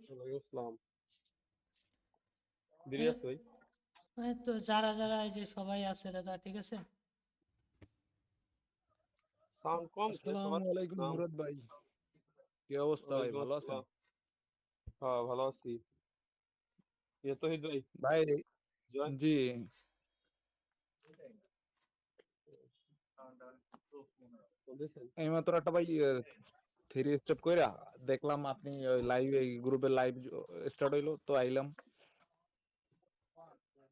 ওয়ালাইকুম আসসালাম। বিড়ি এই আছে ভাই? এই তো যারা যারা এই যে সবাই আছে দাদা, ঠিক আছে। সাউন্ড কম কে সবার? আসসালামু আলাইকুম নাম। মুরাদ ভাই, কি অবস্থা ভাই? ওয়ালাইকুম ভালো আছেন? আসসালাম। হ্যাঁ, ভালো আছি। ইয়ে তহিদ ভাই, ভাই জয়েন। জি, বুঝেছেন? এইমাত্র একটা ভাই থ্রি স্টেপ কইরা দেখলাম আপনি লাইভ, এই গ্রুপে লাইভ স্টার্ট হইলো তো আইলাম।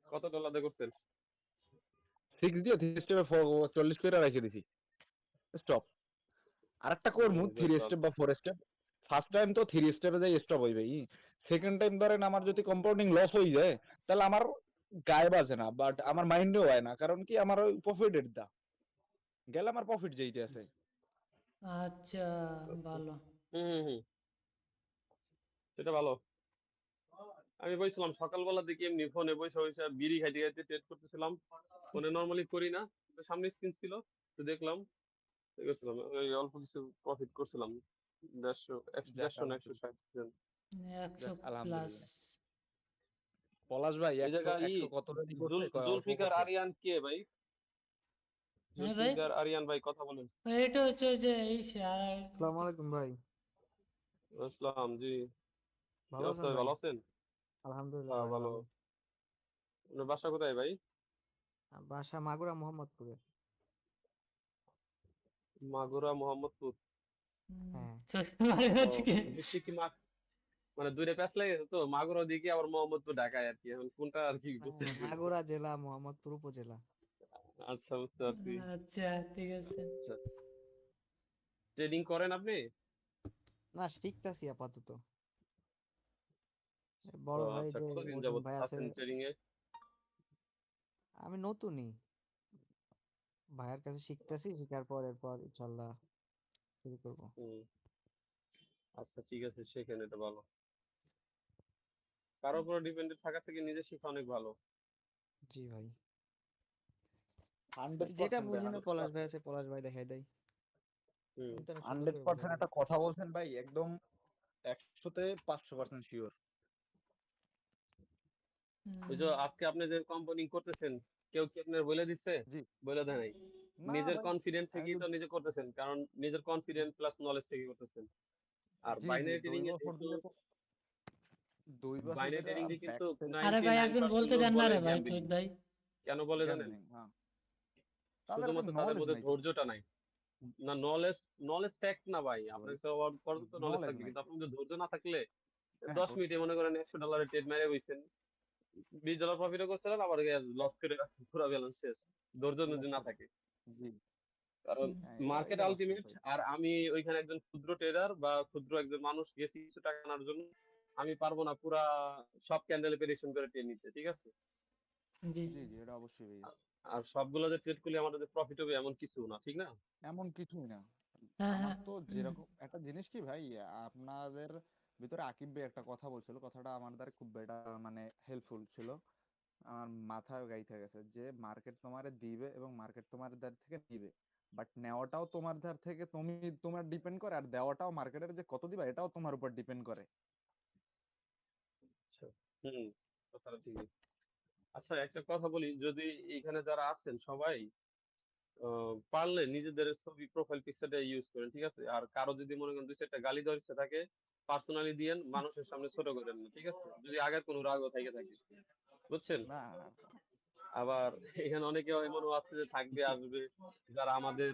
কত ডলার দিয়ে করছেন? সিক্স দিয়ে থ্রি স্টেপে 40 কইরা রেখে দিছি স্টপ। আরেকটা ও, করমু যাক থ্রি ভালো। স্টেপ বা ফোর স্টেপ। ফার্স্ট টাইম তো থ্রি স্টেপে যাই স্টপ হইবে, সেকেন্ড টাইম ধরেন আমার যদি কম্পাউন্ডিং লস হয়ে যায় তাহলে আমার গায়ে বাজে না, বাট আমার মাইন্ডেও হয় না, কারণ কি আমার ওই প্রফিটের দা গেলে আমার প্রফিট যেইতে আছে। আচ্ছা, আচ্ছা। ভালো। হুম। সেটা ভালো। আমি বলছিলাম সকালবেলার দিকে এমনি ফোনে বসে বসে বিড়ি খাইতে খাইতে ট্রেড করতেছিলাম। ফোনে নর্মালি করি না, কিন্তু সামনে স্ক্রিন ছিল, তো দেখলাম, দেখেছিলাম ওই অল্প কিছু প্রফিট করছিলাম। 150, যাক 150 না আলহামদুলিল্লাহ। 160। 100 যাক প্লাস। আলহামদুলিল্লাহ। পলাশ ভাই এই জায়গায় এক তো কত রেডি করছে, অল্প জুলফিকার করছে। আরিয়ান কে ভাই? হ্যাঁ ভাই, জুলফিকার আরিয়ান ভাই, কথা বলেন। এটা হচ্ছে ওই যে এই আর আসসালামু আলাইকুম ভাই। আসসালাম জি। কি ভালো অবস্থা আছেন ভাই, ভাই? ভালো আছেন? আলহামদুলিল্লাহ হ্যাঁ, ভাই ভালো। ভালো। আপনার বাসা কোথায় ভাই? বাসা মাগুরা মোহাম্মদপুরে। মাগুরা মোহাম্মদপুর। হ্যাঁ। ও, ডিস্ট্রিক্ট কি মানে দূরে প্যাচ লেগে গেছে তো, মাগুরা দিকে আবার মোহাম্মদপুর ঢাকায় আর কি, এখন কোনটা আর কি বুঝতে পারছি না। মাগুরা জেলা মোহাম্মদপুর উপজেলা। আচ্ছা, বুঝতে পারছি। আচ্ছা, ঠিক আছে। আচ্ছা, ট্রেডিং করেন আপনি? না, শিখতাছি আপাতত। ও বড় ভাই আচ্ছা, যে কতদিন অর্জুন যাবত ভাই আছে। আছেন ট্রেডিং এ? আমি নতুনই, ভাইয়ের কাছে শিখতাছি, শিখার পর এরপর ইনশাল্লাহ শুরু করব। হুম। আচ্ছা, ঠিক আছে, শেখেন, এটা ভালো। কারোর উপর ডিপেন্ডেন্ট থাকা থেকে নিজে শেখা অনেক ভালো। জি ভাই। হান্ড্রেড যেটা পার্সেন্ট ভাই, বুঝি না হান্ড্রেড পলাশ ভাই পার্সেন্ট। আছে, পলাশ ভাই দেখাই দেয়। হুম। উনি তো অনেক সুন্দর হান্ড্রেড করে বোঝায় পার্সেন্ট দেয়। একটা কথা বলছেন ভাই, একদম 100-তে 500% শিওর। ওই যে আজকে আপনি যে কোম্পানি করতেছেন, কেউ কি আপনার বলে দিচ্ছে? জি বলে দেয় নাই? না নিজের ভাই, কনফিডেন্ট আমি থেকেই তো তো নিজে করতেছেন, কারণ নিজের কনফিডেন্ট প্লাস নলেজ থেকে করতেছেন। আর জি জি বাইনারি ট্রেডিং 2 এ বছর যেহেতু, ধরে, 2 বছর বাইনারি ধরে ট্রেডিং এ ব্যাক কিন্তু সেলস। আরে ভাই, একজন 99% বলতে লোক দেন না বলে রে ভাই, গ্যাম্বলিং। তৈত ভাই। কেন বলে জানেন? গ্যামলিং, হ্যাঁ, তাদের একটা শুধুমাত্র তাদের নলেজ মধ্যে নাই তো। ধৈর্যটা নাই। না, নলেজ, নলেজ ফ্যাক্ট না ভাই, আপনার কাছে পর্যাপ্ত নলেজ নলেজ থাকবে, নাই, কিন্তু আপনার মধ্যে ধৈর্য না থাকলে হ্যাঁ 10 মিনিটে মনে করেন $100 ট্রেড মেরে বইছেন, $20 প্রফিটও করছিলেন, আবার লস করে রাখছেন, পুরো ব্যালেন্স শেষ। ধৈর্য যদি না লস। থাকে। জি, কারণ হ্যাঁ, এটা মার্কেট এটা বাস্তব আলটিমেট। ভাই। আর আমি ওইখানে একজন ক্ষুদ্র ট্রেডার বা ক্ষুদ্র একজন মানুষ গেছি কিছু টাকা আনার জন্য, আমি পারবো না পুরা সব ক্যান্ডেল প্রেডিকশন করে ট্রেড নিতে, ঠিক আছে? জি। জি জি, এটা অবশ্যই ভাই। আর আর সবগুলো যে ট্রেড করলে আমাদের প্রফিট হবে এমন কিছু না, ঠিক না? এমন কিছুই না। হ্যাঁ, আমার হ্যাঁ। তো যেরকম একটা জিনিস কি ভাই, আপনাদের ভিতরে আকিব ভাই একটা কথা বলছিল, কথাটা আমার দ্বারা খুব বেটা মানে হেল্পফুল ছিল, আমার মাথায় গাইতে গেছে, যে মার্কেট তোমারে দিবে এবং মার্কেট তোমার দ্বার থেকে নিবে, বাট নেওয়াটাও তোমার ধার থেকে তোমার ডিপেন্ড করে, আর দেওয়াটাও মার্কেটের যে কত দিবা এটাও তোমার উপর ডিপেন্ড করে। আচ্ছা। হুম, কথাটা ঠিকই। আচ্ছা, একটা কথা বলি, যদি এখানে যারা আছেন সবাই পারলে নিজেদের ছবি প্রোফাইল পিকচারটা ইউজ করেন, ঠিক আছে? আর কারো যদি মনে করেন দুই চারটা গালি দেওয়ার ইচ্ছা থাকে, পার্সোনালি দিয়েন, মানুষের সামনে ছোট করেন না, ঠিক আছে? যদি আগের কোনো রাগও থেকে থাকে, বুঝছেন? না না, আবার এখানে অনেকে এমনও আছে যে থাকবে, আসবে, যারা আমাদের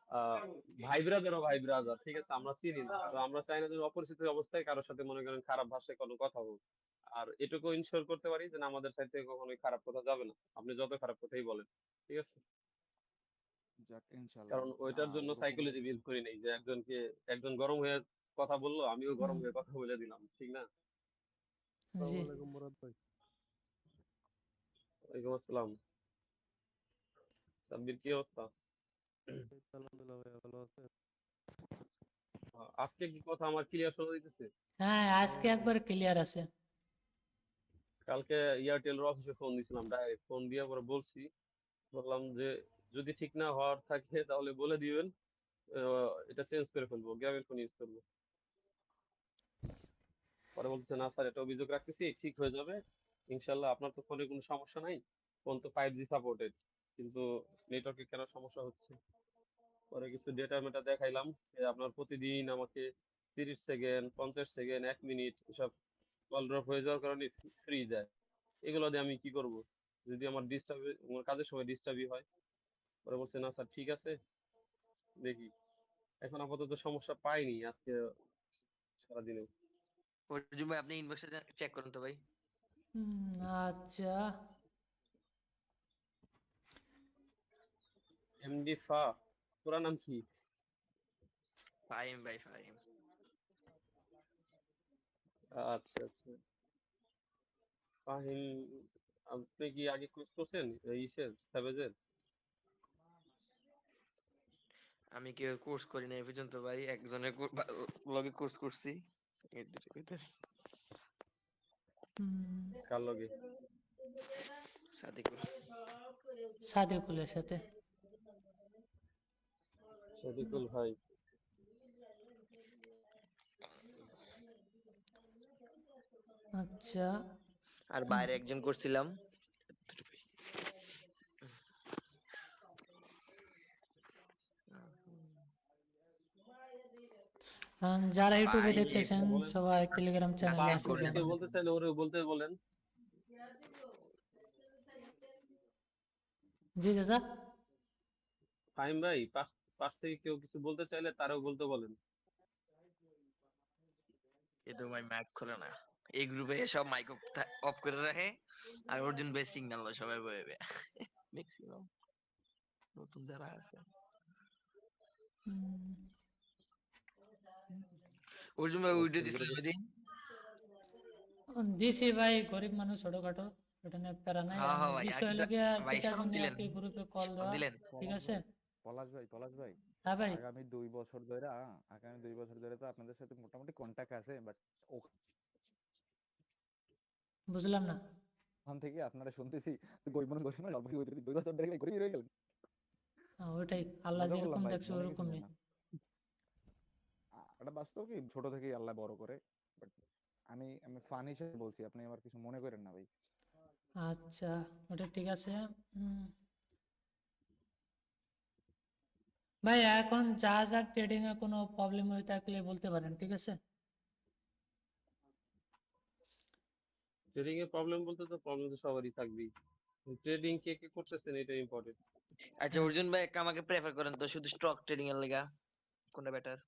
আহ ভাই ব্রাদারও ভাই ব্রাদার, ঠিক আছে, আমরা চিনি না, তো আমরা চাই না যে অপরিচিত অবস্থায় কারোর সাথে মনে করেন খারাপ ভাষায় কোনো কথা হোক। আর এটুকু ইনশিওর করতে পারি যে না, আমাদের সাইড থেকে কখনোই খারাপ কথা যাবে না, আপনি যত খারাপ কথাই বলেন, ঠিক আছে? যাক ইনশাল্লাহ। কারণ না, ওইটার জন্য ওরকম। সাইকোলজি বিল্ড করি নাই যে একজন গরম হয়ে কথা বললো, আমিও হুম, গরম হয়ে কথা বলে দিলাম, ঠিক না? জি। আসসালামু আলাইকুম মুরাদ ভাই। ওয়ালাইকুম আসসালাম। সাব্বির, কি অবস্থা? এই তো আলহামদুলিল্লাহ ভাই, ভালো আছেন? আজকে কি কথা আমার ক্লিয়ার শোনা দিতেছে? হ্যাঁ, আজকে হ্যাঁ জি। একবার ক্লিয়ার আছে। কালকে এয়ারটেল অফিসে ফোন দিছিলাম, ডাইরেক্ট ফোন দিয়ে পরে বলছি, বললাম যে যদি ঠিক না হওয়ার থাকে তাহলে বলে দিবেন, এটা চেঞ্জ করে ফেলবো, গ্রামের ফোন ইউজ করবো। পরে বলছে না স্যার এটা অভিযোগ রাখতেছি, ঠিক হয়ে যাবে ইনশাল্লাহ। আপনার তো ফোনে কোনো সমস্যা নাই, ফোন তো 5G সাপোর্টেড, কিন্তু নেটওয়ার্কে কেন সমস্যা হচ্ছে। পরে কিছু ডেটা মেটা দেখাইলাম, সে আপনার প্রতিদিন আমাকে 30 সেকেন্ড, 50 সেকেন্ড, 1 মিনিট এসব কল ড্রপ হয়ে যাওয়ার কারণে ফ্রি যায়। এগুলো দিয়ে আমি কি করব, যদি আমার আমার কাজের সময় ডিস্টার্বই হয়। পরে বলছে না স্যার ঠিক আছে, দেখি। এখন আপাতত সমস্যা পাইনি আজকে সারাদিনে। অর্জুন ভাই আপনি ইনবক্সে চেক করুন তো ভাই। আচ্ছা এমডি ফা, পুরা নাম কি? ফাহিম ভাই ফাহিম। আচ্ছা আচ্ছা, ফাহিম। আপনি কি আগে কোর্স করছেন ইসের স্যাভেজের? আমি কি কোর্স করি না এই পর্যন্ত ভাই, একজনের লগে কোর্স করছি এদের ভিতরে। কার লগে? সাদিকুল। সাদিকুলের সাথে। শফিকুল ভাই। আচ্ছা আর বাইরে একজন করছিলাম। যারা ইউটিউবে ভাই, দেখতেছেন বলেন। সবাই টেলিগ্রাম চ্যানেলে Subscribe আসে করলেন। কেউ বলতে চাইলে ওরে বলতে বলেন। জি চাচা। ফাহিম ভাই, পাশ পাশ থেকে কেউ কিছু বলতে চাইলে তারাও বলতে বলেন। এ তো ভাই মাইক খোলে না, এই গ্রুপে সব মাইক অফ করে রাখে, আর অর্জুন ভাই সিগন্যাল সবাই বলবে ম্যাক্সিমাম নতুন যারা আছে। অর্জুন ভাই আচ্ছা, ভিডিও দিছিল ওইদিন। দিছি ভাই, গরিব মানুষ ছোটখাটো, ওটা নিয়ে প্যারা নাই। হ্যাঁ হ্যাঁ ভাই, বিষয় হলো গিয়া ভাই যেটার সব জন্য আর দিলেন, কি গ্রুপে কল সব দেওয়া, দিলেন। ঠিক আছে। পলাশ ভাই হ্যাঁ ভাই, আগামী 2 বছর ধরে তো আপনাদের সাথে মোটামুটি কন্টাক্ট আছে, বাট বুঝলাম না। ওখান থেকে আপনারা শুনতেছি তো গরিব মানুষ অল্প 2 বছর ধরে গরিব রয়ে গেলেন। ওইটাই, আল্লাহ মজা যেরকম করলাম ভাই, দেখছে মনে ওরকম কিছু নেই। না। এটা বাস্তব কি, ছোট থেকেই আল্লাহ বড় করে, বাট আমি আমি ফান হিসেবে বলছি, আপনি আবার কিছু মনে করেন না ভাই। আচ্ছা ওটা ঠিক আছে। ভাই এখন যা যা ট্রেডিং এ কোনো প্রবলেম হয়ে থাকলে বলতে পারেন, ঠিক আছে। ট্রেডিং এর প্রবলেম বলতে তো প্রবলেম তো সবারই থাকবেই, ট্রেডিং কে কে করতেছেন এটা ইম্পর্টেন্ট। আচ্ছা অর্জুন ভাই একটা আমাকে প্রেফার করেন তো, শুধু স্টক ট্রেডিং এর লাগা কোনটা বেটার?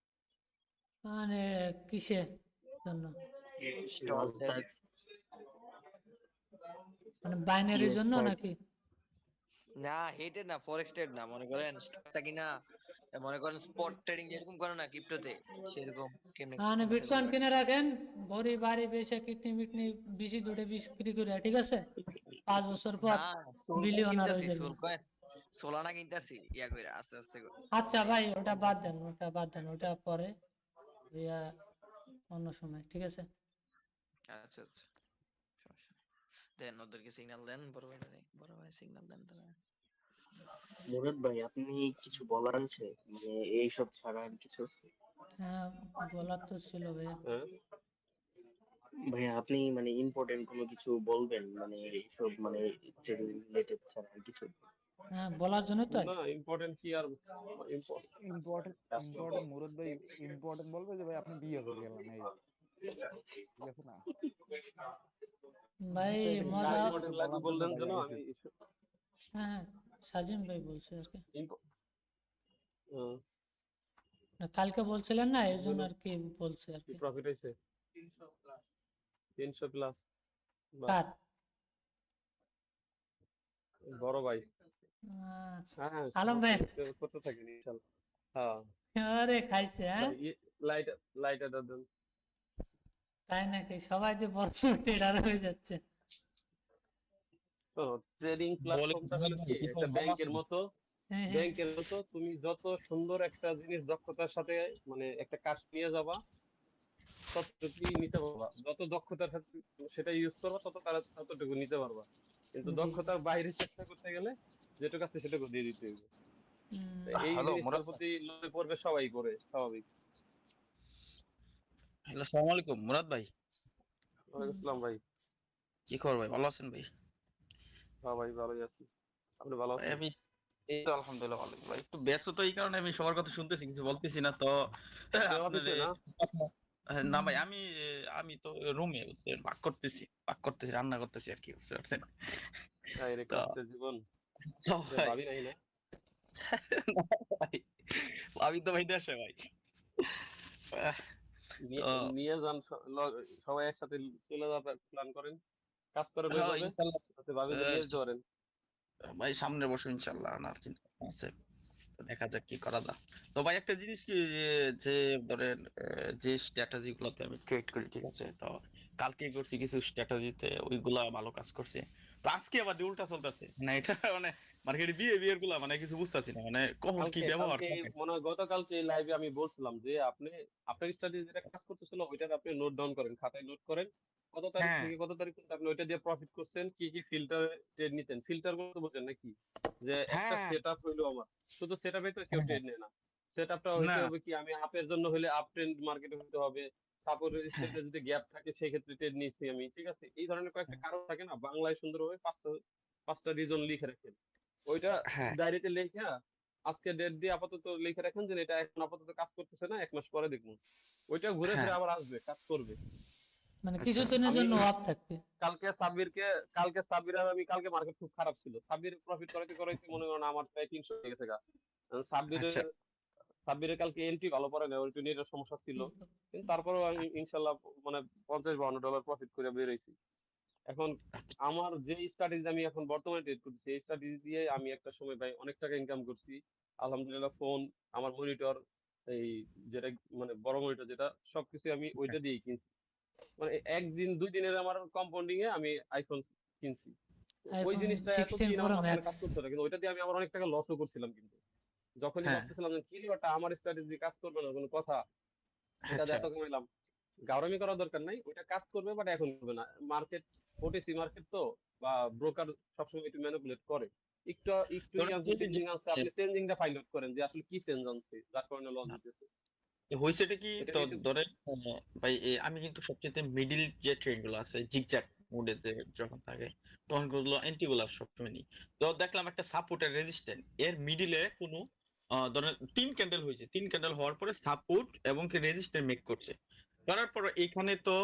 মানে কিসে জন্য? স্টক মানে বাইনারির জন্য নাকি? না, হেটেড না, ফরেক্স ট্রেড না, মনে করেন স্টকটা কিনা, মনে করেন স্পট ট্রেডিং যেরকম করে না ক্রিপ্টোতে, সেরকম কেমনে মানে কোনটা বিটকয়েন করলে কিনে রাখেন, ঘড়ি বাড়ি বেচে কিডনি মিটনি বিসি দুটো বিক্রি করে, ঠিক আছে, 5 বছর পর না, সোল বিলিয়নার হয়ে কিনতাছি, যাবেন। সোল কয়েন, সোলানা কিনতাছি ইয়া কইরা আস্তে আস্তে করে। আচ্ছা ভাই ওটা বাদ দেন, ওটা বাদ দেন, ওটা পরে ইয়া অন্য সময়, ঠিক আছে। আচ্ছা আচ্ছা, সমস্যা নেই। দেন ওদেরকে সিগন্যাল দেন, বড় ভাই সিগন্যাল দেন তারা। মুরাদ ভাই, আপনি কিছু বলার আছে মানে এইসব ছাড়া আর কিছু? হ্যাঁ বলার তো ছিল ভাইয়া। হ্যাঁ, ভাইয়া আপনি মানে ইম্পর্টেন্ট কোনো কিছু বলবেন মানে এইসব মানে ট্রেডিং রিলেটেড ছাড়া আর কিছু? হ্যাঁ বলার জন্য তো না আইছি। ইম্পর্টেন্ট কি আর ইম্পর্টেন্ট মুরদ ভাই, ইম্পর্টেন্ট বলবে যে ভাই আপনি বিয়ে করে গেলেন, এই ঠিক আছে না? ভাই এটা মজা। ইম্পর্টেন্ট লাগবে বলার জন্য বললেন ভাই যেন আইছে। আমি হ্যাঁ সাজিম ভাই বলছে আর কি, হুম, না, কালকে বলছিলেন না, এই জন্য আর কি বলছে আর কি কি। প্রফিট হয়েছে 300 প্লাস। কার? বড় ভাই। আহ, হ্যাঁ, আলম ভাই। করতে থাকেন ইনশাল্লাহ। হ্যাঁ আরে খাইছে, হ্যাঁ লাইট লাইট এটা দেন। তাই নাকি? সবাই তো বড় ট্রেডার হয়ে যাচ্ছে। ট্রেডিং প্ল্যাটফর্মটা হলো কি একটা ব্যাংকের মতো। হ্যাঁ হ্যাঁ ব্যাংকের মতো তুমি যত সুন্দর একটা জিনিস দক্ষতার সাথে মানে একটা কাজ নিয়ে যাবা, ততটুকুই নিতে পারবা। যত দক্ষতার সাথে সেটা ইউজ করবা ততটুকু নিতে পারবা। কিন্তু জি। দক্ষতার বাইরে চেষ্টা করতে গেলে যেটুকু আছে সেটুকু দিয়ে দিতে হবে। তো এই হ্যালো জিনিসটার মুরাদ ভাই, প্রতি লোভে পড়বে সবাই, করে স্বাভাবিক। হ্যালো আসসালামু আলাইকুম মুরাদ ভাই। ওয়ালাইকুম আসসালাম ভাই। কি খবর ভাই, ভালো আছেন ভাই? হ্যাঁ ভাই, ভালোই আছি। আপনি ভালো ভাই আছেন? আমি এই তো আলহামদুলিল্লাহ ভালো ভাই, একটু ব্যস্ত তো এই কারণে আমি সবার কথা শুনতেছি, কিছু বলতেছি না তো। আপনি আপনার অফিসে না? না ভাই, আমি তো রুমে পাক করতেছি রান্না করতেছি আর কি, বুঝতে পারছেন? এই রে তো কষ্টের জীবন। তো যে ভাই ভাবি নাই না? ভাই, আমি তো ভাই দেশে ভাই। আহ, নিয়ে তো নিয়ে যান, সবাই একসাথে চলে যাওয়ার প্ল্যান করেন। কাজ করেন হ্যাঁ ওইভাবে ইনশাল্লাহ। যাতে ভাবিকে নিয়ে যেতে পারেন। ভাই সামনে বসে ইনশাল্লাহ আনার চিন্তা ভাবনা আছে। তো দেখা যাক কি করা যায়। তো ভাই একটা জিনিস কি, যে ধরেন যে স্ট্র্যাটেজি গুলোতে আমি ট্রেড করি, ঠিক আছে, তো কালকে করছি কিছু স্ট্র্যাটেজিতে ওইগুলা ভালো কাজ করছে, তো আজকে আবার দিয়ে উল্টা চলতেছে, মানে এটা মানে মার্কেটে বিহেভিয়ার গুলা মানে কিছু বুঝতেছি না, মানে কখন কি কালকে ব্যবহার কালকে করে। মনে হয় গতকালকে লাইভে আমি বলছিলাম যে আপনি আপনার স্টাডি যেটা কাজ করতেছিল ওইটা আপনি নোট ডাউন করেন, খাতায় নোট করেন। কত তারিখ হ্যাঁ থেকে কত তারিখ পর্যন্ত আপনি ওইটা দিয়ে প্রফিট করছেন, কি কি ফিল্টার ট্রেড নিতেন। ফিল্টার বলতে বোঝেন নাকি? যে একটা হ্যাঁ সেট আপ হইলো আমার, শুধু সেট আপে তো কেউ হ্যাঁ ট্রেড নেয় না। সেট আপটা হইতে না হবে কি, আমি আপের জন্য হলে আপ ট্রেন্ড মার্কেটে হইতে হবে, সাপোর্টের হ্যাঁ স্টেজে যদি গ্যাপ থাকে সেই ক্ষেত্রে ট্রেড নিয়েছি আমি, ঠিক আছে। এই ধরনের কয়েকটা কারণ থাকে না, বাংলায় সুন্দরভাবে পাঁচটা পাঁচটা রিজন লিখে রাখেন। ওইটা হ্যাঁ ডায়েরিতে লেখা আজকে ডেট দিয়ে আপাতত লিখে রাখেন যে এটা এখন আপাতত কাজ করতেছে না, 1 মাস পরে দেখবো। ওইটা ঘুরে হ্যাঁ ফিরে আবার আসবে, কাজ করবে। মানে আচ্ছা কিছুদিনের আমি জন্য অফ থাকবে। কালকে সাব্বিরকে কালকে সাব্বির আর আমি কালকে মার্কেট খুব খারাপ ছিল, সাব্বির প্রফিট করাইতে করাইতে মনে করেন আমার প্রায় 300 হয়ে গেছে গা। সাব্বিরের আচ্ছা সাব্বিরের কালকে এন্ট্রি ভালো পড়ে না, ওর একটু নেটের সমস্যা ছিল। কিন্তু তারপরেও আমি ইনশাল্লাহ মানে $50-52 প্রফিট করে বেরোইছি। এখন আচ্ছা আমার যে স্ট্র্যাটেজি আমি এখন বর্তমানে ট্রেড করছি, এই স্ট্র্যাটেজি দিয়ে আমি একটা সময় ভাই অনেক টাকা ইনকাম করছি আলহামদুলিল্লাহ। ফোন, আমার মনিটর, এই যেটা মানে বড় মনিটর যেটা, সবকিছু আমি ওইটা দিয়েই কিনছি। মানে একদিন দুই দিনের আমার কম্পাউন্ডিং এ আমি আইফোন কিনছি। তো ওই আইফোন জিনিসটা 16 এতদিন আমার প্রো মাথায় ম্যাক্স। কাজ করতো না, কিন্তু ওইটা দিয়ে আমি আবার অনেক টাকা লসও করছিলাম। কিন্তু যখনই হ্যাঁ ভাবতেছিলাম যে কি রে ওটা আমার স্ট্র্যাটেজি কাজ করবে না কোনো কথা, এটা দিয়ে আচ্ছা এত কমাইলাম, গাউরামি করার দরকার নাই, ওইটা কাজ করবে বাট এখন করবে না। মার্কেট ওটিসি মার্কেট তো, বা ব্রোকার সবসময় একটু ম্যানিপুলেট করে। একটু একটু ধরেন আনছে, এই যে চেঞ্জিং আনছে, আপনি চেঞ্জিংটা ফাইন্ড আউট করেন যে আসলে কি চেঞ্জ আনছে যার কারণে লস দিতেছে। হয়েছেটা কি, এটা তো একটু ধরেন ভাই আমি কিন্তু সবচেয়ে মিডিল যে ট্রেড গুলো আছে জিগজ্যাগ মুডে যে যখন থাকে তখন গুলো এন্টি গুলো সবসময় নিই। তো দেখলাম একটা সাপোর্ট আর রেজিস্ট্যান্ট এর মিডিলে কোনো ধরেন 3 ক্যান্ডেল হয়েছে, 3 ক্যান্ডেল হওয়ার পরে সাপোর্ট এবং কি রেজিস্ট্যান্ট মেক করছে, করার পর এখানে তো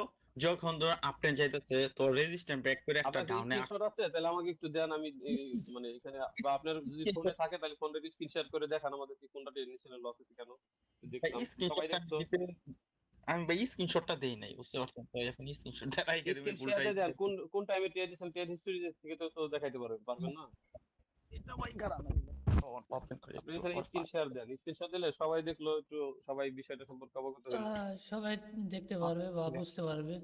যখন ধর আপট্রেন্ড যাইতেছে তো রেজিস্ট্যান্ট ব্রেক করে একটা আপনার কি ডাউনে স্ক্রিনশট আছে তাহলে আমাকে একটু দেন, আমি মানে এখানে, বা আপনার যদি ফোনে থাকে তাহলে ফোনটা স্ক্রিন শেয়ার করে দেখান আমাদেরকে কোনটা টেনশনে লস হচ্ছে কেন, একটু দেখতাম। সবাই স্ক্রিনশটটা দেখতো। আমি ভাই স্ক্রিনশটটা দেই নাই, বুঝতে পারছেন তো, এখন স্ক্রিনশটটা রাইখে দিবেন স্ক্রিন শেয়ার ভুলটাই। দিয়ে দেন, কোন কোন টাইমে ট্রেড দিয়েছেন, ট্রেড হিস্টরি থেকে তো তো দেখাইতে পারবেন না। এটা ভাই খারাপ ওপেন করে আপনি একটু এখানে স্ক্রিন শেয়ার দেন, স্ক্রিন শেয়ার দিলে সবাই দেখলো, একটু সবাই বিষয়টা সম্পর্কে অবগত হইলো। সবাই দেখতে পারবে বা বুঝতে পারবে।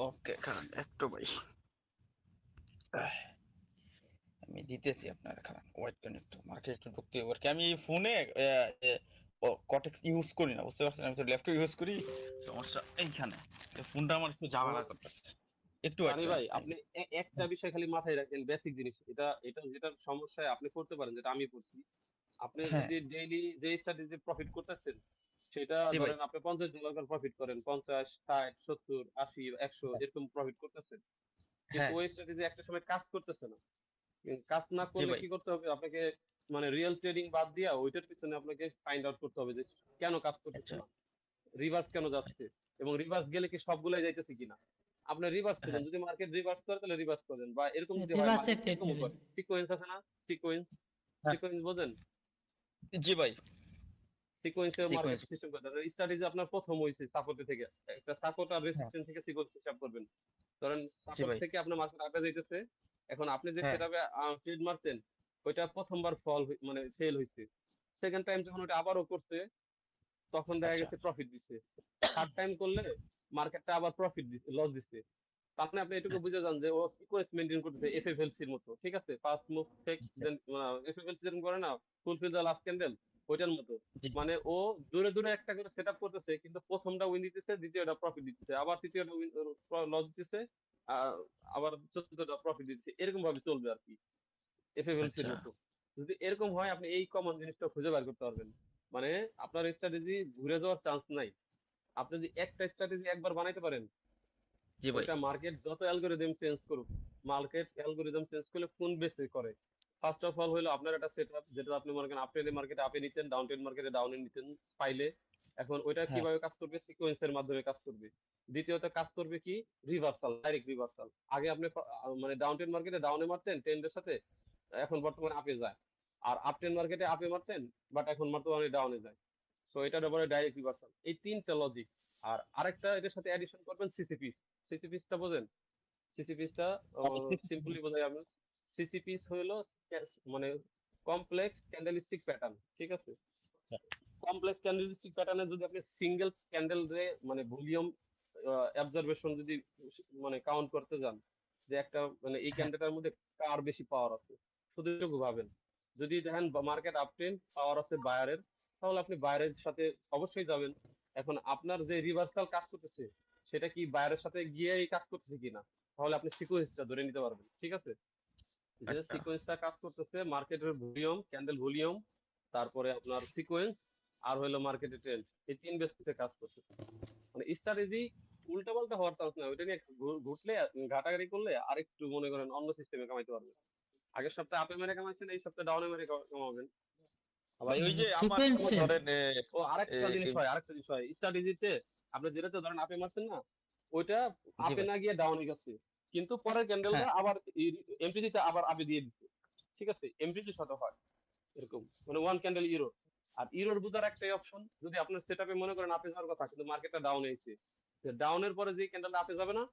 ওকে খারাপ একটু ভাই, আমি দিতেছি আপনার, খারাপ ওয়েট করেন একটু, মার্কেট একটু ঢুকতে হবে আর কি। আমি ফোনে কটেক্স ইউজ করি না, বুঝতে পারছেন, আমি তো ল্যাপটপ ইউজ করি, সমস্যা এইখানে, ফোনটা আমার একটু ঝামেলা করতেছে, একটু ওয়েট জানি করেন ভাই, আপনি একটা বিষয় খালি মাথায় রাখেন, বেসিক জিনিস, এটা এটা যেটার সমস্যায় আপনি করতে পারেন, যেটা আমি করছি। আপনি হ্যাঁ যদি ডেইলি যে স্ট্র্যাটেজি প্রফিট করতেছেন, সেটা জি ভাই ধরেন আপনি $50 করে প্রফিট করেন, 50, 60, 70, 80, 100 এরকম প্রফিট করতেছেন, কিন্তু হ্যাঁ ওই স্ট্র্যাটেজি একটা সময় কাজ করতেছে না। কাজ না জি করলে ভাই কি করতে হবে আপনাকে, মানে রিয়েল ট্রেডিং বাদ দিয়া ওইটার পিছনে আপনাকে ফাইন্ড আউট করতে হবে যে কেন কাজ করতেছে আচ্ছা না, রিভার্স কেন যাচ্ছে, এবং রিভার্স গেলে কি সবগুলাই যাইতেছে কিনা। আপনি রিভার্স খুঁজেন, হ্যাঁ যদি মার্কেট রিভার্স করে তাহলে রিভার্স করেন, বা এরকম যদি হয় রিভার্সে মার্কেট ট্রেড এরকমও নেবেন। করে, সিকোয়েন্স আছে না, সিকোয়েন্স, হ্যাঁ সিকোয়েন্স বোঝেন? জি ভাই সিকোয়েন্সে মার্কেট সিকোয়েন্স সিস্টেম করে স্ট্র্যাটেজি আপনার প্রথম হইছে সাপোর্ট থেকে, একটা সাপোর্ট আর হ্যাঁ রেজিস্ট্যান্স থেকে সিকোয়েন্স হিসাব করবেন। ধরেন জি সাপোর্ট ভাই থেকে আপনার মার্কেট আগে যাইতেছে, এখন আপনি যে হ্যাঁ সেটআপে ট্রেড মারতেন, ওইটা প্রথমবার মানে ফেল হইছে, সেকেন্ড টাইম যখন ওটা আবারও করছে তখন দেখা আচ্ছা গেছে প্রফিট দিছে, থার্ড টাইম করলে মার্কেটটা আবার প্রফিট দিছে, লস দিছে। তার মানে আপনি এটুকু আচ্ছা বুঝে যান যে ও সিকোয়েন্স মেইনটেইন করতেছে এফএফএলসি এর মতো, ঠিক আছে, ফার্স্ট মুভ টেক আচ্ছা দেন, এফএফএলসি যেরকম করে না, ফুলফিল দ্য লাস্ট ক্যান্ডেল, ওইটার মতো। জি মানে ও দূরে দূরে একটা করে সেটআপ করতেছে, কিন্তু প্রথমটা উইন দিতেছে, দ্বিতীয়টা প্রফিট দিতেছে, আবার তৃতীয়টা লস দিতেছে, আহ, আবার চতুর্থটা প্রফিট দিতেছে, এরকম ভাবে চলবে আর কি, এফএফএলসি এর আচ্ছা মতো। যদি এরকম হয় আপনি এই কমন জিনিসটা খুঁজে বের করতে পারবেন, মানে আপনার স্ট্র্যাটেজি ঘুরে যাওয়ার চান্স নাই। আপনি যদি একটা স্ট্র্যাটেজি একবার বানাইতে পারেন, জি ভাই। ওইটা মার্কেট যত অ্যালগোরিদম চেঞ্জ করুক, মার্কেট অ্যালগোরিদম চেঞ্জ করলে কোন বেসে করে? ফার্স্ট অফ অল হলো আপনার একটা সেট আপ, যেটা আপনি মনে করেন আপ ট্রেন্ড মার্কেটে আপে নিতেন, ডাউন ট্রেন্ড মার্কেটে ডাউনে নিতেন পাইলে, এখন ওইটা হ্যাঁ কিভাবে কাজ করবে? সিকোয়েন্সের মাধ্যমে কাজ করবে। দ্বিতীয়ত কাজ করবে কি? Reversal, direct reversal. আগে আপনি মানে ডাউন ট্রেন্ড মার্কেটে ডাউনে মারতেন ট্রেন্ডের সাথে, এখন বর্তমানে আপে যায়। আর আপ ট্রেন্ড মার্কেটে আপে মারতেন, বাট এখন বর্তমানে ডাউনে যায়। সো এটার উপরে ডাইরেক্ট রিভার্সাল। এই তিনটা লজিক। আর আরেকটা এটার সাথে অ্যাডিশন করবেন সিসিপিস। সিসিপিসটা বোঝেন? সিসিপিসটা সিম্পলি বোঝাই আমি। সিসিপিস হলো মানে কমপ্লেক্স ক্যান্ডেলিস্টিক প্যাটার্ন, ঠিক আছে? কমপ্লেক্স ক্যান্ডেলিস্টিক প্যাটার্নে যদি আপনি সিঙ্গেল ক্যান্ডেল রে মানে ভলিউম অবজারভেশন যদি মানে কাউন্ট করতে যান, যে একটা মানে এই হ্যাঁ ক্যান্ডেলটার মধ্যে কার বেশি পাওয়ার আছে, শুধু এটুকু ভাবেন। যদি দেখেন মার্কেট আপট্রেন্ড, পাওয়ার আছে বায়ারের, তাহলে আপনি বায়ারের সাথে অবশ্যই যাবেন। এখন আপনার যে রিভার্সাল কাজ করতেছে, সেটা কি বায়ারের সাথে গিয়েই কাজ করতেছে কিনা, তাহলে আপনি সিকোয়েন্সটা ধরে নিতে পারবেন, ঠিক আছে? যে আচ্ছা সিকোয়েন্সটা কাজ করতেছে মার্কেটের ভলিউম, ক্যান্ডেল ভলিউম, তারপরে আপনার সিকোয়েন্স, আর হলো মার্কেটের ট্রেন্ড, এই তিন বেসিসে কাজ করতেছে। মানে স্ট্র্যাটেজি উল্টা পাল্টা হওয়ার চান্স না, ওইটা নিয়ে ঘুটলে ঘাটাঘাটি করলে আরেকটু মনে করেন অন্য সিস্টেমে কামাইতে পারবেন। আগের সপ্তাহে আপে মেরে কামাইছেন, এই সপ্তাহে ডাউনে মেরে কামাবেন। আবার ভাই। ওই যে আমার সিকোয়েন্স যেমন চেঞ্জ। ধরেন ও আরেকটা জিনিস হয়, আরেকটা জিনিস হয় স্ট্র্যাটেজিতে। আপনি যেটাতে ধরেন আপে মারছেন না, ওইটা জি আপে ভাই। না গিয়ে ডাউনে গেছে, কিন্তু পরের হ্যাঁ ক্যান্ডেলটা আবার এমপিজিতে আবার আপে দিয়ে দিচ্ছে, ঠিক আছে? এমপিজি শত হয় এরকম, মানে ওয়ান ক্যান্ডেল ইরো। আর ইরোর বুঝার একটাই অপশন, যদি আপনার সেট আপে মনে করেন আপে যাওয়ার কথা কিন্তু মার্কেটটা ডাউনে এসে, ডাউনের পরে যে ক্যান্ডেলটা আপে যাবে না,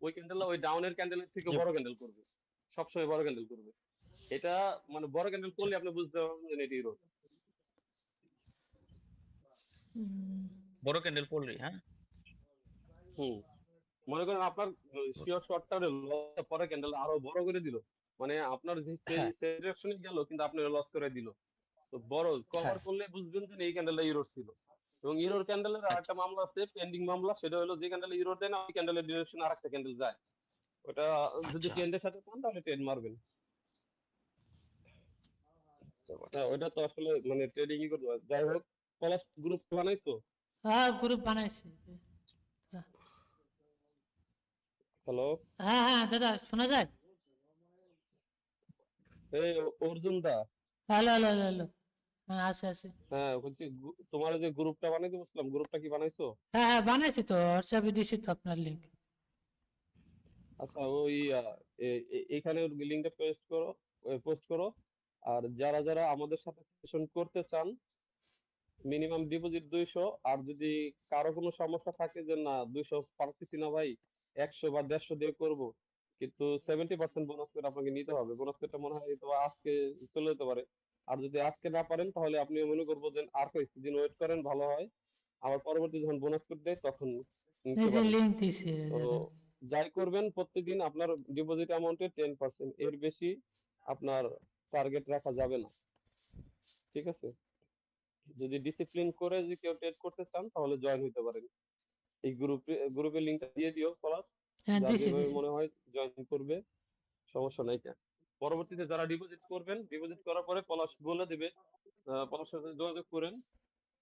ওই ক্যান্ডেলটা ওই ডাউনের ক্যান্ডেলের থেকে জি বড় ক্যান্ডেল করবে, সবসময় বড় ক্যান্ডেল করবে। এটা মানে বড় ক্যান্ডেল আচ্ছা। করলে আপনি বুঝতে পারবেন যে এটি ইরো। বড় ক্যান্ডেল পড়লি, হ্যাঁ। হুম। মনে করেন আপনার শিওর শর্ট টার্মের লসটা পরে ক্যান্ডেল আরো বড় করে দিল, মানে আপনার যে হ্যাঁ ডিরেকশনে গেল কিন্তু আপনার লস করে দিল। তো বড় কভার হ্যাঁ করলে বুঝবেন যে এই ক্যান্ডেলটা ইউরোর ছিল। এবং ইউরোর ক্যান্ডেলের আচ্ছা আরেকটা মামলা আছে, পেন্ডিং মামলা, সেটা হলো যে ক্যান্ডেলে ইউরোর দেয় না, ওই ক্যান্ডেলের ডিরেকশনে আরেকটা ক্যান্ডেল যায়। ওটা যদি আচ্ছা ট্রেন্ডের সাথে পান তাহলে ট্রেন্ড মারবেন। বুঝতে পারছি। ওটা তো আসলে মানে ট্রেডিং ই করতে হয়। যাই হোক, পলাশ গ্রুপ বানাইছো? হ্যাঁ গ্রুপ বানাইছি। আচ্ছা। হ্যালো, হ্যাঁ হ্যাঁ দাদা শোনা যায়? এই অর্জুন দা। Hello hello hello hello. হ্যাঁ আছে আছে। হ্যাঁ বলছি, তোমার যে গ্রুপটা বানাইতে বলছিলাম, গ্রুপটা কি বানাইছো? হ্যাঁ হ্যাঁ বানাইছি তো, হোয়াটসঅ্যাপে দিছি তো আপনার লিঙ্ক। আচ্ছা, ওই এখানে লিঙ্কটা পোস্ট করো। আর যারা যারা আমাদের সাথে সেশন করতে চান, মিনিমাম ডিপোজিট 200। আর যদি কারো কোনো সমস্যা থাকে যে না 200 পারতেছি না ভাই, 100 বা 150 দিয়ে করব, কিন্তু 70% বোনাস কোড আপনাকে নিতে হবে। বোনাস কোডটা মনে হয় তো আজকে চলে যেতে পারে। আর যদি আজকে না পারেন তাহলে আপনি মনে করবো যে আর কিছুদিন ওয়েট করেন, ভালো হয়। আবার পরবর্তী যখন বোনাস কোড দেয় তখন এই নিতে যে পারেন। লিঙ্ক দিছি তো দেখেন। যাই করবেন, প্রত্যেকদিন আপনার ডিপোজিট অ্যামাউন্টের 10%, এর বেশি আপনার টার্গেট রাখা যাবে না, ঠিক আছে? যদি ডিসিপ্লিন করে যদি কেউ ট্রেড করতে চান তাহলে জয়েন হতে পারেন। এই গ্রুপের লিংকটা দিয়ে দিও প্লাস, হ্যাঁ যার দিছি যেভাবে দিছি। মনে হয় জয়েন করবে, সমস্যা নাই কেন। পরবর্তীতে যারা ডিপোজিট করবেন, ডিপোজিট করার পরে পলাশ বলে দিবে, পলাশের সাথে যোগাযোগ করেন।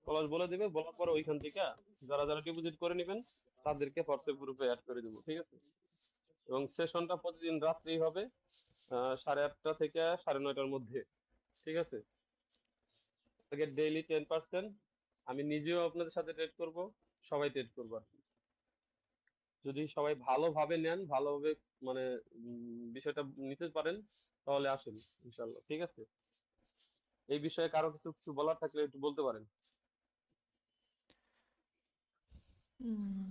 পলাশ বলে দিবে, বলার পরে ওইখান থেকে যারা যারা ডিপোজিট করে নেবেন তাদেরকে হোয়াটসঅ্যাপ গ্রুপে অ্যাড করে দেবো, ঠিক আছে? এবং সেশনটা প্রতিদিন রাত্রেই হবে, 8:30 থেকে 9:30-র মধ্যে, ঠিক আছে? Target daily 10%। আমি নিজেও আপনাদের সাথে ট্রেড করব, সবাই ট্রেড করবো আর কি। যদি সবাই ভালোভাবে নেন, ভালোভাবে মানে বিষয়টা নিতে পারেন, তাহলে আসেন ইনশাল্লাহ, ঠিক আছে? এই বিষয়ে কারো কিছু কিছু বলার থাকলে একটু বলতে পারেন। উম,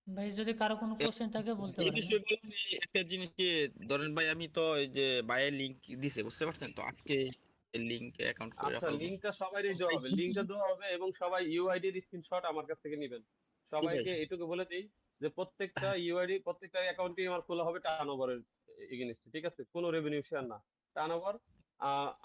ভাই যদি কারো কোনো কোশ্চেন থাকে বলতে এই পারেন। বিষয়গুলো নিয়ে একটা জিনিস কি, ধরেন ভাই আমি তো এই যে বাইরের লিংক দিছে, বুঝতে পারছেন তো, আজকে লিংক অ্যাকাউন্ট করে আচ্ছা, ফেলবো। লিঙ্কটা সবাইরই দেওয়া ভাই হবে, লিঙ্কটা দেওয়া হবে, এবং সবাই ইউআইডির স্ক্রিনশট আমার কাছ থেকে নেবেন। জি ভাই। সবাইকে এটুকু বলে দিই যে প্রত্যেকটা ইউআইডি, প্রত্যেকটা অ্যাকাউন্টই আমার খোলা হবে টার্নওভারের এগেইনস্টে, ঠিক আছে? কোনো রেভিনিউ শেয়ার না, টার্নওভার।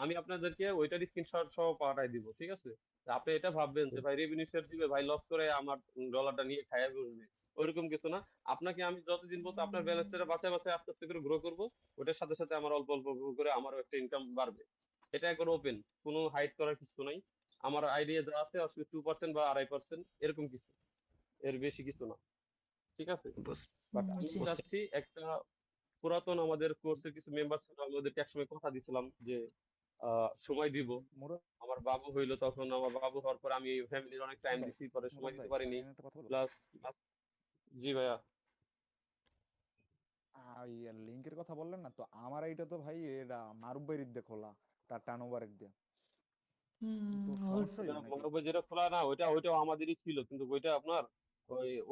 আমি আপনাদেরকে ওইটার স্ক্রিনশট সহ পাঠাই দিব, ঠিক আছে? তা আপনি এটা ভাববেন যে ভাই রেভিনিউ শেয়ার দিবে, ভাই লস করে আমার ডলারটা নিয়ে খাইয়া বসবে, ওইরকম কিছু না। আপনাকে আমি যতদিন বলতে আপনার ব্যালেন্সটা বাছাই বাছাই আস্তে আস্তে করে গ্রো করবো, ওটার সাথে সাথে আমার অল্প অল্প grow করে আমারও একটা ইনকাম বাড়বে। এটা একবার ওপেন, কোনো হাইড করার কিছু নাই। আমার আইডিয়া যা আছে আসলে 2% বা 2.5% এরকম কিছু। এর বেশি কিছু না, ঠিক আছে। বুঝ- বাট আমি জি বুঝছি। চাচ্ছি একটা পুরাতন আমাদের কোর্সের কিছু মেম্বার ছিল, আমি ওদেরকে একসময় কথা দিছিলাম যে সময় দিব। মুরাদ আমার বাবু হইলো, তখন আমার বাবু হওয়ার পর আমি ফ্যামিলির অনেক টাইম ভাই, দিছি, পরে সময় মুরাদ দিতে ভাই, পারিনি। আমি একটা কথা বলবো। প্লাস, জি ভাইয়া। লিঙ্কের কথা বললেন না তো, আমার এইটা তো ভাই এটা মারুফ ভাইয়ের দিয়ে খোলা, তার টার্নওভার দিয়ে, তো সমস্যা ওটা হইব নাকি? মনে যেটা খোলা না, ওইটাও আমাদেরই ছিল, কিন্তু ওইটা আপনার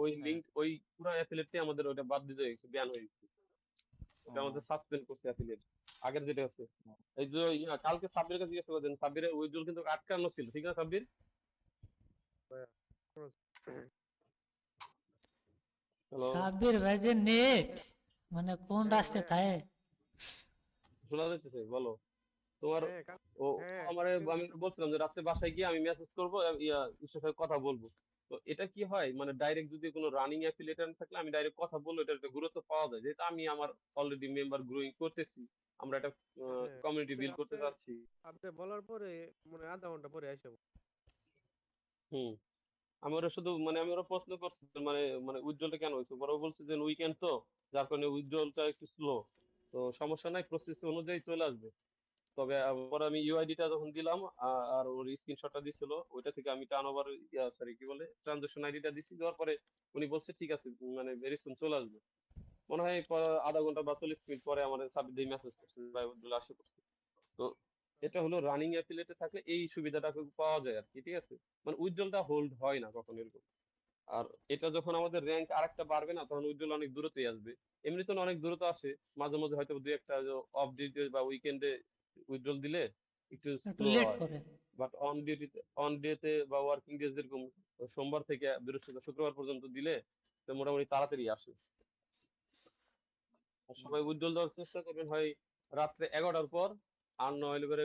ওই হ্যাঁ। লিঙ্ক, ওই পুরো অ্যাফিলিয়েটটি আমাদের ওটা বাদ দিতে হয়েছে, ব্যান হয়ে গেছে। ও, ওটা আমাদের সাসপেন্ড করছে অ্যাফিলিয়েট, আগের যেটা আছে। ও, এই যে কালকে সাব্বিরের কাছে জিজ্ঞেস করে দেন, সাব্বিরের উইথড্রল কিন্তু আটকানো ছিল, ঠিক না সাব্বির? হ্যালো, সাব্বির ভাই যে নেট মানে কোন রাস্তায় থাকে। শোনা যাচ্ছে, বলো তোমার। ও আমার, আমি বলছিলাম যে রাত্রে বাসায় গিয়ে আমি মেসেজ করবো, ইসের সাথে কথা বলবো। তো এটা কি হয়, মানে ডাইরেক্ট যদি কোনো রানিং অ্যাফিলিয়েট থাকলে আমি ডাইরেক্ট কথা বলবো, এটা একটা গুরুত্ব পাওয়া যায়, যেহেতু আমি আমার অলরেডি মেম্বার গ্রোয়িং করতেছি, আমরা একটা কমিউনিটি বিল্ড করতে চাচ্ছি। আপনি বলার পরে মানে আধা ঘন্টা পরে আসে হুম। আমি ওরা শুধু মানে আমি ওরা প্রশ্ন করছি যে মানে মানে উইথড্রলটা কেন হয়েছে, পরে ও বলছে যে উইকেন্ড তো, যার কারণে উইথড্রলটা একটু স্লো। তো সমস্যা নাই, প্রসেস অনুযায়ী চলে আসবে। তবে পরে আমি ইউআইডিটা যখন দিলাম, আর ওর স্ক্রিনশটটা দিছিল, ওইটা থেকে আমি টার্নওভার, সরি কি বলে, ট্রানজাকশন আইডিটা দিছি, দেওয়ার পরে উনি বলছে ঠিক আছে, মানে ভেরি সুন চলে আসবে। মনে হয় আধা ঘন্টা বা 40 মিনিট পরে আমাদের সাবমিট দিয়ে মেসেজ করছে ভাই উইথড্রল আসে করছে। তো এটা হলো রানিং অ্যাফিলিয়েটে থাকলে এই সুবিধাটা খুব পাওয়া যায় আর কি, ঠিক আছে। মানে উইথড্রলটা হোল্ড হয় না কখনো এরকম। আর এটা যখন আমাদের র্যাঙ্ক আরেকটা বাড়বে না, তখন উইথড্রল অনেক দূরত্বই আসবে। এমনিতে অনেক দূরত্ব আসে, মাঝে মাঝে হয়তো দুই একটা অফ ডিউটি বা উইকেন্ডে উইথড্রল দিলে একটু একটু স্লো লেট হয়। করে। বাট অন ডেতে বা ওয়ার্কিং ডেজ যেরকম সোমবার থেকে বৃহস্পতিবার শুক্রবার পর্যন্ত দিলে তো মোটামুটি তাড়াতাড়ি আসে। আর সবাই উইথড্রল দেওয়ার চেষ্টা করবেন হয় রাত্রে 11টার পর, আর নইলে করে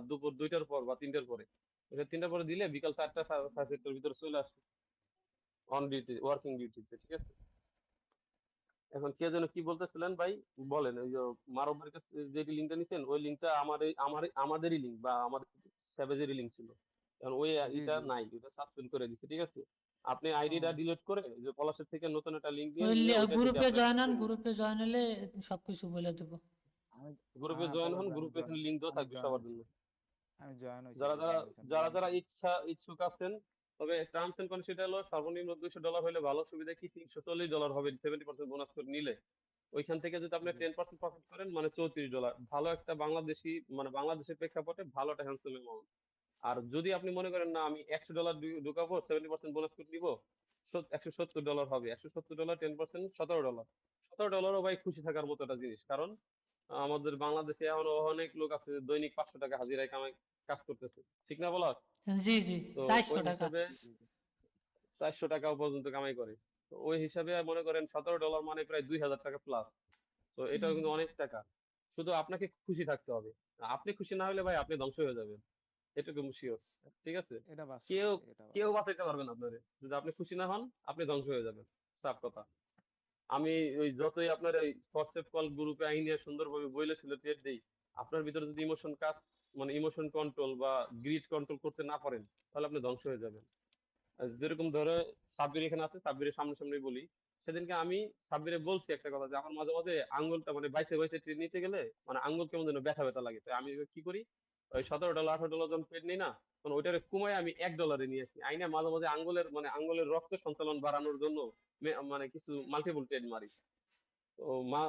দুপুর 2টার পর বা 3টার পরে। এটা 3টার পরে দিলে বিকাল 4টা সাড়ে 4টার ভিতরে চলে আসে অন ডিউটি, ওয়ার্কিং ডিউটিতে, ঠিক আছে। এখন কে যেন কি বলতেছিলেন ভাই, বলেন। ওই যে মারুফের কাছে যে লিঙ্কটা নিছেন, ওই লিঙ্কটা আমাদেরই লিঙ্ক বা আমাদের স্যাভেজেরই লিঙ্ক ছিল। এখন ওই জি এটা জি। নাই, এটা সাসপেন্ড করে দিছে, ঠিক আছে। আপনি ও, আইডিটা ডিলিট করে যে পলাশের থেকে নতুন একটা লিঙ্ক নিয়ে ওই নিয়ে ওইটা থেকে গ্রুপে আপনার জয়েন হন, গ্রুপে জয়েন হলে সবকিছু বলে দেবো। আমি গ্রুপে হ্যাঁ জয়েন পলাশ হন, ভাই, গ্রুপে এখানে লিঙ্ক দেওয়া আমি থাকবে জয়েন সবার হয়েছি, জন্য। আমি জয়েন হয়েছি যারা ভাই, যারা জয়েন হয়েছি, আমি যারা লিঙ্ক। যারা ইচ্ছুক আছেন, তবে টার্মস এন্ড কন্ডিশন হলো সর্বনিম্ন $200 হলে ভালো সুবিধা কি $340 হবে 70% বোনাস করে নিলে। ওইখান থেকে যদি আপনি জি 10% প্রফিট করেন মানে $34, ভালো একটা বাংলাদেশি, মানে বাংলাদেশের প্রেক্ষাপটে ভালো একটা হ্যান্ডসাম অ্যামাউন্ট। আর যদি আপনি মনে করেন না আমি $100 ঢুকাবো, 70% বোনাস করে নিবো, $170 হবে। $170, 10%, $17। $17ও ভাই খুশি থাকার মতো একটা জিনিস, কারণ আমাদের বাংলাদেশে এমন অনেক লোক আছে দৈনিক 500 টাকা হাজিরায় কামাই কাজ করতেছে, ঠিক না বলা? জি জি, তো 400 টাকা। হিসাবে জি জি। 400 টাকাও পর্যন্ত কামাই করে। তো ওই হিসাবে মনে করেন $17 মানে প্রায় 2000 টাকা প্লাস। তো এটাও হুম, কিন্তু অনেক টাকা। শুধু আপনাকে খুশি থাকতে হবে। আপনি খুশি না হলে ভাই আপনি ধ্বংস হয়ে যাবেন, এটুকু শিওর, ঠিক আছে। এটা বাস্তব কেউ ভাই, এটা কেউ বাস্তব। বাঁচাইতে পারবে না আপনারে, যদি আপনি খুশি না হন আপনি ধ্বংস হয়ে যাবেন, সাফ কথা। আমি ওই যতই আপনার এই হোয়াটসঅ্যাপ কল গ্রুপে আইনে সুন্দরভাবে বইলে ছিল ট্রেড দেই, আপনার ভিতরে যদি ইমোশন কাজ, মানে ইমোশন কন্ট্রোল বা গ্রিড কন্ট্রোল করতে না পারেন, তাহলে আপনি ধ্বংস হয়ে যাবেন। আর যেরকম ধরো সাব্বির এখানে আছে, সাব্বিরের সামনে সামনে বলি, সেদিনকে আমি সাব্বিরে বলছি একটা কথা, যে আমার মাঝে মাঝে আঙ্গুলটা মানে বাইসে বাইসে ট্রেড নিতে গেলে মানে আঙ্গুল কেমন যেন ব্যথা ব্যথা লাগে। তাই আমি এবার কি করি, ওই $17 $18 যখন ট্রেড নিই না, তখন ওইটারে কমায় আমি $1 নিয়ে আসি, আইনা মাঝে মাঝে আঙ্গুলের মানে আঙ্গুলের রক্ত সঞ্চালন বাড়ানোর জন্য মানে কিছু মাল্টিপল ট্রেড মারি। তো মা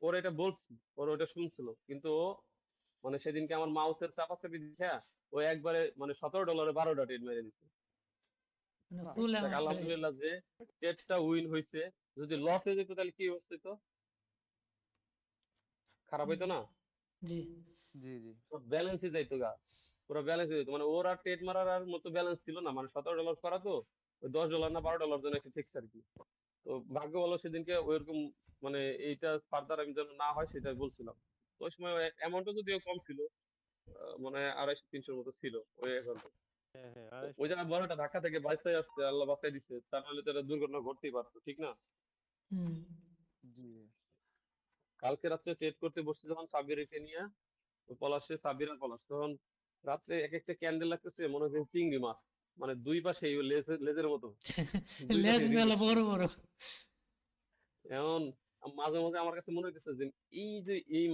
ওর এটা বলছি, ওর ওটা শুনছিল, কিন্তু ও মানে সেদিনকে আমার মাউসের চাপাচাপি দিয়ে ও একবারে মানে $17 12টা ট্রেড মেরে দিছে। মানে বাহ, ফুল দেখ অ্যামাউন্ট। আলহামদুলিল্লাহ যে ট্রেডটা উইন হয়েছে। যদি লস হয়ে যেত তাহলে কি অবস্থা হতো, খারাপ হইতো না। জি জি জি। ব্যালেন্সই যাইতো গা, পুরো ব্যালেন্স হয়ে যেত, মানে ওর আর ট্রেড মারার আর মতো ব্যালেন্স ছিল না, মানে $17 করা তো ওই $10 না $12 জন্য এসে ঠিক আর কি। তো ভাগ্য ভালো সেদিনকে ওইরকম মানে এইটা ফার্দার আমি যেন না হয় সেটাই বলছিলাম। তো ওই সময় অ্যামাউন্টও যদিও কম ছিল, মানে 250-300 মতো ছিল ওই অ্যাকাউন্টে। হ্যাঁ হ্যাঁ তো আড়াইশো ওই জায়গায় বড় একটা ধাক্কা থেকে বাঁচাই আসছে, আল্লাহ বাঁচাই দিছে, তা নাহলে তো এটা দুর্ঘটনা ঘটতেই পারতো, ঠিক না। হুম। জি। কালকে রাত্রে ট্রেড করতে বসছি যখন সাব্বিরকে নিয়ে, তো পলাশে সাব্বির আর পলাশ, তখন রাত্রে এক একটা ক্যান্ডেল লাগতেছে মনে হচ্ছে চিংড়ি মাছ। মানে দুই পাশে লেজের মতো, দুই লেজ পাশে মেলা বড় বড়। এখন মাঝে মাঝে আমার কাছে মনে হইতেছে যে এই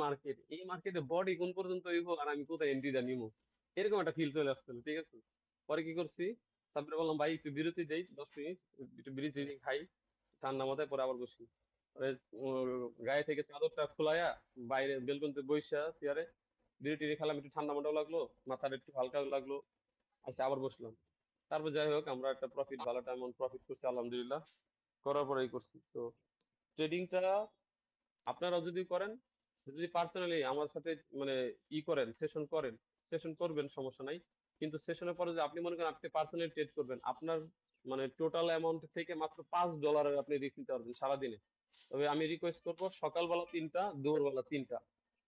মার্কেটে বডি কোন পর্যন্ত হইব আর আমি কোথায় এন্ট্রিটা নিবো, এরকম একটা ফিল চলে আসছিল। ঠিক আছে, পরে কি করছি, তারপরে বললাম ভাই একটু বিরতি দেই 10 মিনিট, একটু বিরতি খাই ঠান্ডা মাথায়, পরে আবার বসি। পরে গায়ে থেকে চাদরটা খোলায়া বাইরে বেলকনিতে বইসা চেয়ারে বিরতি খেলাম, একটু ঠান্ডা মাথাও লাগলো, মাথাটা একটু হালকা লাগলো, আচ্ছা আবার বসলাম। তারপর যাই হোক আমরা একটা প্রফিট, ভালো অ্যামাউন্ট প্রফিট করছি আলহামদুলিল্লাহ। করার পরেই করছি। তো ট্রেডিংটা আপনারা যদি করেন, যদি পার্সোনালি আমার সাথে মানে করেন, সেশন করবেন, সমস্যা নাই। কিন্তু সেশনের পরে যে আপনি মনে করেন আপনি পার্সোনালি ট্রেড করবেন, আপনার মানে টোটাল অ্যামাউন্ট থেকে মাত্র $5 আপনি রিস্ক নিতে পারবেন সারাদিনে। তবে আমি রিকোয়েস্ট করবো সকালবেলা 3টা, দুপুরবেলা 3টা,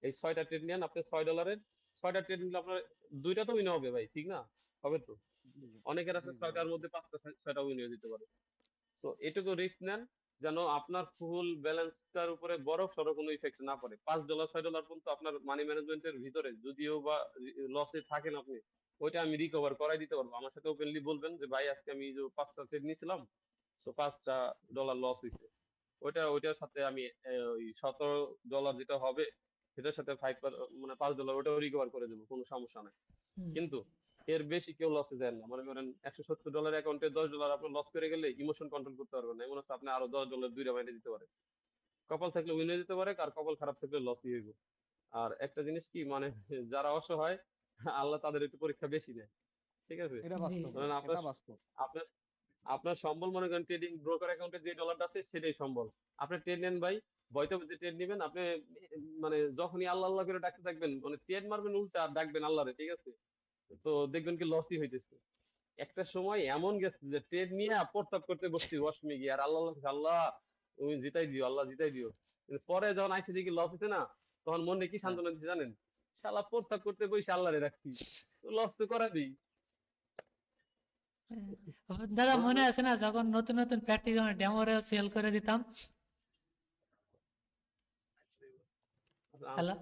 এই 6টা ট্রেড নেন আপনি $6। 6টা ট্রেড নিলে আপনার 2টা তো উইন হবে ভাই, ঠিক না? হবে তো? জি জি অনেকের আছে জি জি 6টার মধ্যে 5টা 6টা উইন হয়ে যেতে পারে। তো এটুকু রিস্ক নেন যেন আপনার ফুল ব্যালেন্সটার উপরে বড় সড়ো কোনো ইফেক্ট না পড়ে। $5 $6 পর্যন্ত আপনার মানি ম্যানেজমেন্টের ভিতরে যদিও বা লসে থাকেন আপনি, ওইটা আমি রিকভার করাই দিতে পারবো। আমার সাথে ওপেনলি বলবেন যে ভাই আজকে আমি যে 5টা ট্রেড নিয়েছিলাম, তো $5 লস হয়েছে, ওইটার সাথে আমি ওই $17 যেটা হবে সেটার সাথে মানে $5 ওটাও রিকভার করে দেবো, কোনো সমস্যা নাই। হুম। কিন্তু এর বেশি কেউ লসে যায় না। মনে করেন $170 অ্যাকাউন্টে $10 আপনার লস করে গেলে ইমোশন কন্ট্রোল করতে পারবেন না, এমন হচ্ছে আপনি আরো $10 দুইটা মাইনে দিতে পারে। কপাল থাকলে উইনে দিতে পারে, আর কপাল খারাপ থাকলে লসই হইব। আর একটা জিনিস কি মানে যারা অসহায় আল্লাহ তাদের একটু পরীক্ষা বেশি নেয়। ঠিক আছে, এটা জি। বাস্তব ভাই, ধরেন এটা বাস্তব। আপনার আপনার সম্বল মনে করেন ট্রেডিং ব্রোকার অ্যাকাউন্টে যে ডলারটা আছে সেটাই সম্বল। আপনি ট্রেড নেন ভাই, ভয়তে ভয়তে ট্রেড নেবেন আপনি, মানে যখনই আল্লাহ আল্লাহ করে ডাকতে থাকবেন, মানে ট্রেড মারবেন উল্টা আর ডাকবেন আল্লাহরে, ঠিক আছে? তো দেখবেন কি লসই হইতেছে। একটা সময় এমন গেছে যে ট্রেড নিয়ে প্রস্তাব করতে বসছি ওয়াশরুমে গিয়ে, আর আল্লাহ আল্লাহ তুমি জিতাই দিও, আল্লাহ জিতাই দিও। কিন্তু পরে যখন আইসি দেখি লস হচ্ছে না, তখন মনে কি হ্যাঁ সান্ত্বনা দিচ্ছে জানেন? শালা প্রস্তাব করতে বসে আল্লাহরে রাখছি, লস তো করা দিই। দাদা মনে আছে না যখন নতুন নতুন প্র্যাকটিস ডেমোরে সেল করে দিতাম? হ্যালো